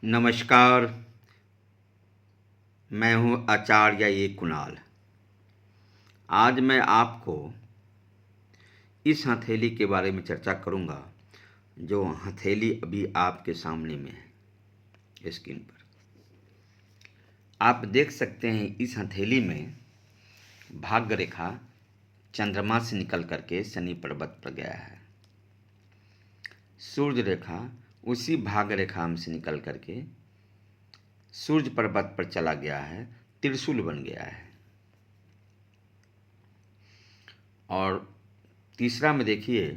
नमस्कार। मैं हूं आचार्य ये कुणाल। आज मैं आपको इस हथेली के बारे में चर्चा करूंगा जो हथेली अभी आपके सामने में है स्क्रीन पर। आप देख सकते हैं इस हथेली में भाग्य रेखा चंद्रमा से निकल करके शनि पर्वत पर गया है। सूर्य रेखा उसी भाग्य रेखा में से निकल करके सूर्य पर्वत पर चला गया है, त्रिशूल बन गया है। और तीसरा में देखिए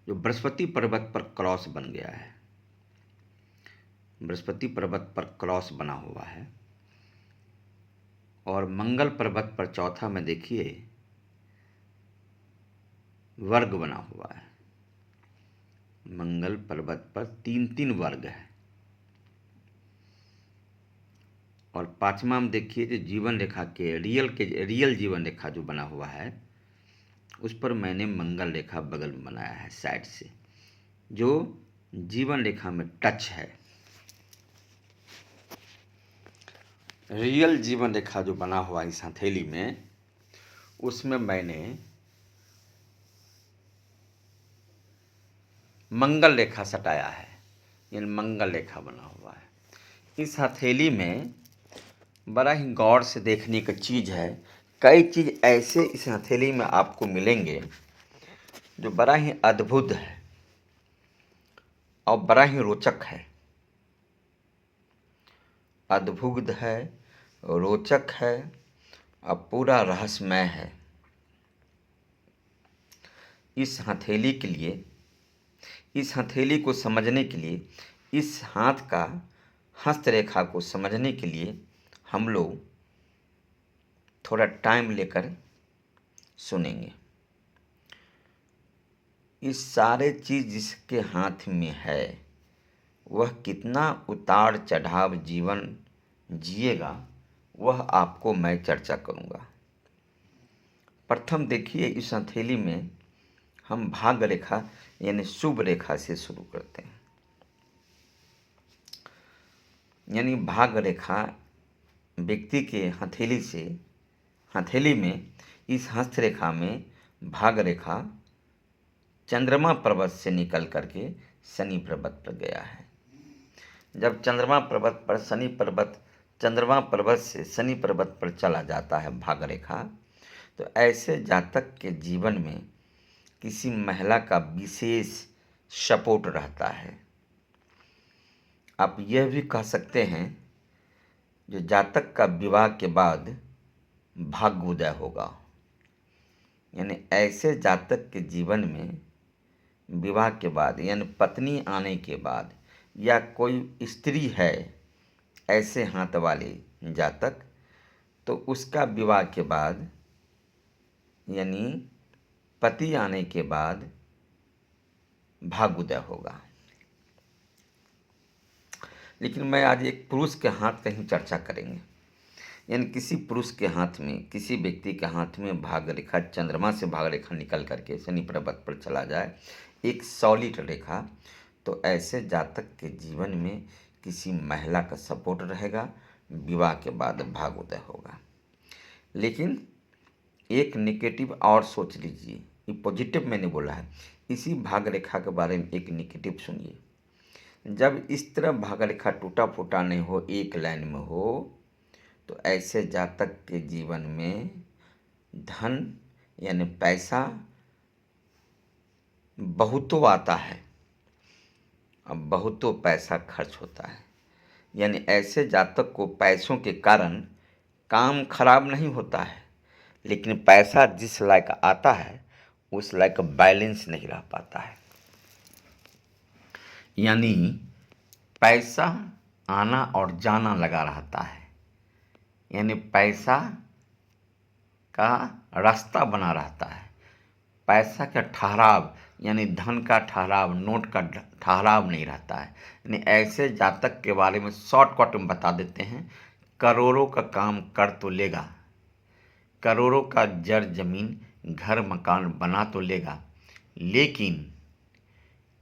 जो बृहस्पति पर्वत पर क्रॉस बन गया है, बृहस्पति पर्वत पर क्रॉस बना हुआ है। और मंगल पर्वत पर चौथा में देखिए वर्ग बना हुआ है। मंगल पर्वत पर तीन तीन वर्ग है। और पांचवा में देखिए जो जीवन रेखा के रियल जीवन रेखा जो बना हुआ है उस पर मैंने मंगल रेखा बगल में बनाया है साइड से, जो जीवन रेखा में टच है। रियल जीवन रेखा जो बना हुआ इस हथेली में, उसमें मैंने मंगल रेखा सटाया है, यानी मंगल रेखा बना हुआ है। इस हथेली में बड़ा ही गौर से देखने की चीज़ है। कई चीज़ ऐसे इस हथेली में आपको मिलेंगे जो बड़ा ही अद्भुत है और बड़ा ही रोचक है। अद्भुत है, रोचक है और पूरा रहस्यमय है। इस हथेली के लिए, इस हथेली को समझने के लिए, इस हाथ का हस्तरेखा को समझने के लिए हम लोग थोड़ा टाइम लेकर सुनेंगे। इस सारे चीज़ जिसके हाथ में है वह कितना उतार चढ़ाव जीवन जिएगा, वह आपको मैं चर्चा करूँगा। प्रथम देखिए इस हथेली में हम भाग्य रेखा यानी शुभ रेखा से शुरू करते हैं। यानी भाग्य रेखा व्यक्ति के हथेली में इस हस्तरेखा में भाग्य रेखा चंद्रमा पर्वत से निकल करके शनि पर्वत पर गया है। जब चंद्रमा पर्वत से शनि पर्वत पर चला जाता है भाग्य रेखा, तो ऐसे जातक के जीवन में किसी महिला का विशेष सपोर्ट रहता है। आप यह भी कह सकते हैं जो जातक का विवाह के बाद भाग्योदय होगा। यानी ऐसे जातक के जीवन में विवाह के बाद यानी पत्नी आने के बाद, या कोई स्त्री है ऐसे हाथ वाले जातक, तो उसका विवाह के बाद यानी पति आने के बाद भाग्योदय होगा। लेकिन मैं आज एक पुरुष के हाथ का ही चर्चा करेंगे। यानी किसी पुरुष के हाथ में, किसी व्यक्ति के हाथ में भाग्य रेखा चंद्रमा से भाग्य रेखा निकल करके शनि पर्वत पर चला जाए, एक सॉलिड रेखा, तो ऐसे जातक के जीवन में किसी महिला का सपोर्ट रहेगा, विवाह के बाद भाग्योदय होगा। लेकिन एक नेगेटिव और सोच लीजिए, ये पॉजिटिव मैंने बोला है। इसी भाग्य रेखा के बारे में एक नेगेटिव सुनिए। जब इस तरह भाग्य रेखा टूटा फूटा नहीं हो, एक लाइन में हो, तो ऐसे जातक के जीवन में धन यानी पैसा बहुतों आता है, अब बहुतों पैसा खर्च होता है। यानी ऐसे जातक को पैसों के कारण काम खराब नहीं होता है, लेकिन पैसा जिस लायक आता है उस लायक बैलेंस नहीं रह पाता है। यानी पैसा आना और जाना लगा रहता है, यानी पैसा का रास्ता बना रहता है। पैसा का ठहराव यानी धन का ठहराव, नोट का ठहराव नहीं रहता है। यानी ऐसे जातक के बारे में शॉर्टकट में बता देते हैं। करोड़ों का काम कर तो लेगा, करोड़ों का जर जमीन घर मकान बना तो लेगा, लेकिन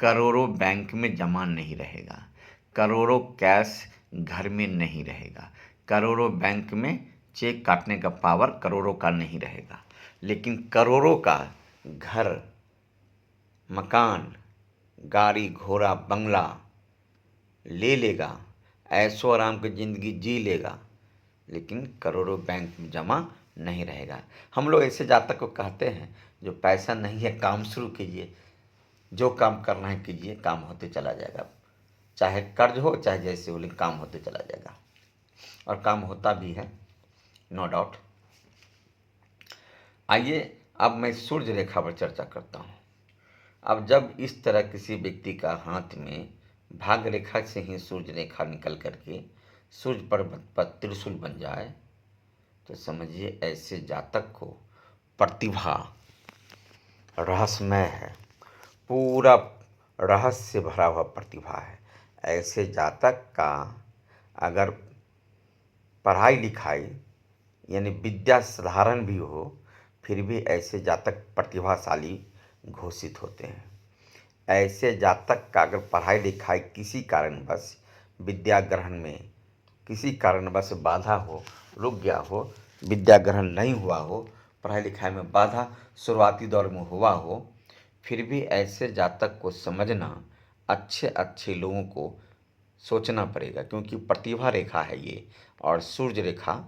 करोड़ों बैंक में जमा नहीं रहेगा। करोड़ों कैश घर में नहीं रहेगा, करोड़ों बैंक में चेक काटने का पावर करोड़ों का नहीं रहेगा, लेकिन करोड़ों का घर, मकान, गाड़ी घोड़ा बंगला ले लेगा, ऐशो आराम की ज़िंदगी जी लेगा, लेकिन करोड़ों बैंक में जमा नहीं रहेगा। हम लोग ऐसे जातक को कहते हैं, जो पैसा नहीं है काम शुरू कीजिए, जो काम करना है कीजिए, काम होते चला जाएगा, चाहे कर्ज हो चाहे जैसे हो, लेकिन काम होते चला जाएगा, और काम होता भी है, नो डाउट। आइए अब मैं सूर्य रेखा पर चर्चा करता हूँ। अब जब इस तरह किसी व्यक्ति का हाथ में भाग्य रेखा से ही सूर्य रेखा निकल करके सूर्य पर्वत पर त्रिशूल बन जाए, तो समझिए ऐसे जातक को प्रतिभा रहस्यमय है, पूरा रहस्य से भरा हुआ प्रतिभा है। ऐसे जातक का अगर पढ़ाई लिखाई यानी विद्या साधारण भी हो, फिर भी ऐसे जातक प्रतिभाशाली घोषित होते हैं। ऐसे जातक का अगर पढ़ाई लिखाई किसी कारणवश, विद्या ग्रहण में किसी कारणवश बाधा हो, रुक गया हो, विद्या ग्रहण नहीं हुआ हो, पढ़ाई लिखाई में बाधा शुरुआती दौर में हुआ हो, फिर भी ऐसे जातक को समझना, अच्छे अच्छे लोगों को सोचना पड़ेगा, क्योंकि प्रतिभा रेखा है ये, और सूर्य रेखा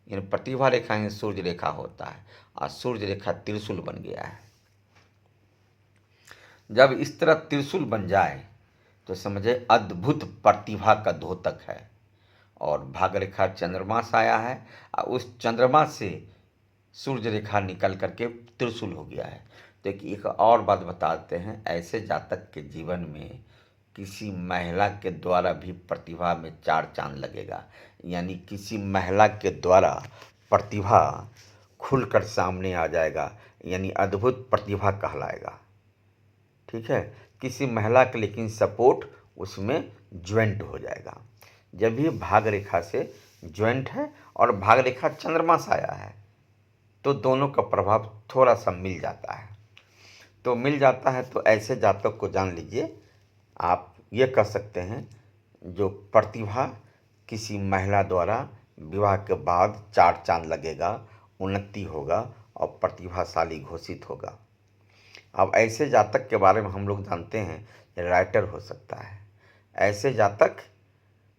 यानी प्रतिभा रेखा ही सूर्य रेखा होता है, और सूर्य रेखा त्रिशूल बन गया है। जब इस तरह त्रिशूल बन जाए तो समझे अद्भुत प्रतिभा का द्योतक है, और भाग्य रेखा चंद्रमा से आया है, और उस चंद्रमा से सूर्य रेखा निकल करके त्रिशूल हो गया है। तो एक और बात बताते हैं, ऐसे जातक के जीवन में किसी महिला के द्वारा भी प्रतिभा में चार चांद लगेगा, यानी किसी महिला के द्वारा प्रतिभा खुलकर सामने आ जाएगा, यानी अद्भुत प्रतिभा कहलाएगा। ठीक है, किसी महिला के लेकिन सपोर्ट उसमें ज्वाइंट हो जाएगा। जब भी भाग रेखा से ज्वाइंट है और भाग रेखा चंद्रमा से आया है, तो दोनों का प्रभाव थोड़ा सा मिल जाता है। तो मिल जाता है तो ऐसे जातक को जान लीजिए, आप ये कह सकते हैं जो प्रतिभा किसी महिला द्वारा विवाह के बाद चार चांद लगेगा, उन्नति होगा और प्रतिभाशाली घोषित होगा। अब ऐसे जातक के बारे में हम लोग जानते हैं, राइटर हो सकता है, ऐसे जातक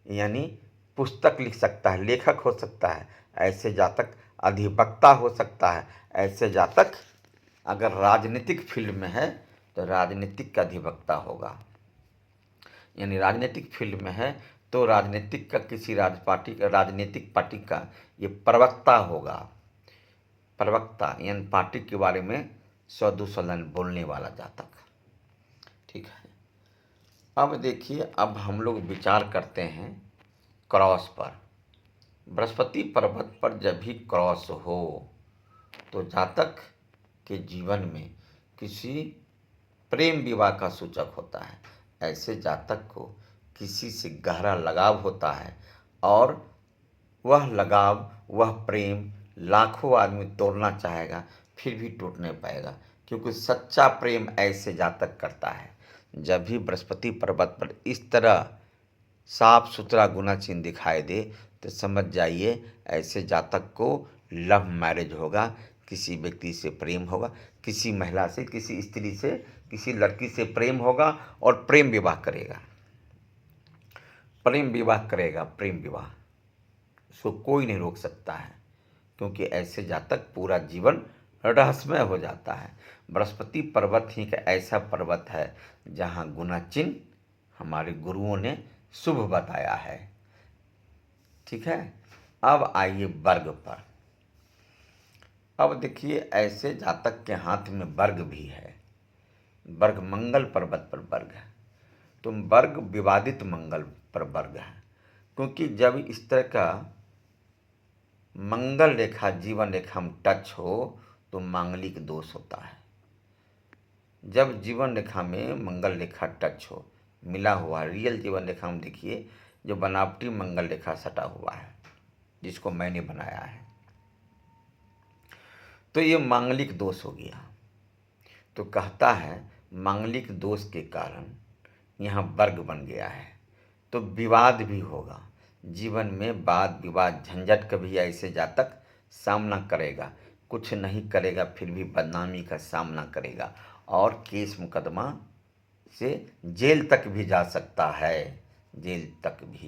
यानी पुस्तक लिख सकता है, लेखक हो सकता है, ऐसे जातक अधिवक्ता हो सकता है, ऐसे जातक अगर राजनीतिक फील्ड में है तो राजनीतिक का अधिवक्ता होगा, यानी राजनीतिक फील्ड में है तो राजनीतिक का किसी राजनीतिक पार्टी का ये प्रवक्ता होगा। प्रवक्ता यानी पार्टी के बारे में 100-200 लाइन बोलने वाला जातक। ठीक है, अब देखिए, अब हम लोग विचार करते हैं क्रॉस पर। बृहस्पति पर्वत पर जब भी क्रॉस हो तो जातक के जीवन में किसी प्रेम विवाह का सूचक होता है। ऐसे जातक को किसी से गहरा लगाव होता है, और वह लगाव, वह प्रेम लाखों आदमी तोड़ना चाहेगा, फिर भी टूट नहीं पाएगा, क्योंकि सच्चा प्रेम ऐसे जातक करता है। जब भी बृहस्पति पर्वत पर इस तरह साफ सुथरा गुना चिन्ह दिखाई दे, तो समझ जाइए ऐसे जातक को लव मैरिज होगा, किसी व्यक्ति से प्रेम होगा, किसी महिला से, किसी स्त्री से, किसी लड़की से प्रेम होगा, और प्रेम विवाह करेगा। प्रेम विवाह करेगा, प्रेम विवाह, इसको कोई नहीं रोक सकता है, क्योंकि ऐसे जातक पूरा जीवन रहस्यमय हो जाता है। बृहस्पति पर्वत ही एक ऐसा पर्वत है जहाँ गुना चिन्ह हमारे गुरुओं ने शुभ बताया है। ठीक है, अब आइए वर्ग पर। अब देखिए, ऐसे जातक के हाथ में वर्ग भी है। वर्ग मंगल पर्वत पर वर्ग है, तो वर्ग विवादित मंगल पर वर्ग है, क्योंकि जब इस तरह का मंगल रेखा जीवन रेखा में टच हो तो मांगलिक दोष होता है। जब जीवन रेखा में मंगल रेखा टच हो, मिला हुआ रियल जीवन रेखा में देखिए, जो बनावटी मंगल रेखा सटा हुआ है, जिसको मैंने बनाया है, तो ये मांगलिक दोष हो गया। तो कहता है मांगलिक दोष के कारण यहाँ वर्ग बन गया है, तो विवाद भी होगा। जीवन में वाद विवाद झंझट कभी ऐसे जातक सामना करेगा, कुछ नहीं करेगा फिर भी बदनामी का सामना करेगा और केस मुकदमा से जेल तक भी जा सकता है, जेल तक भी।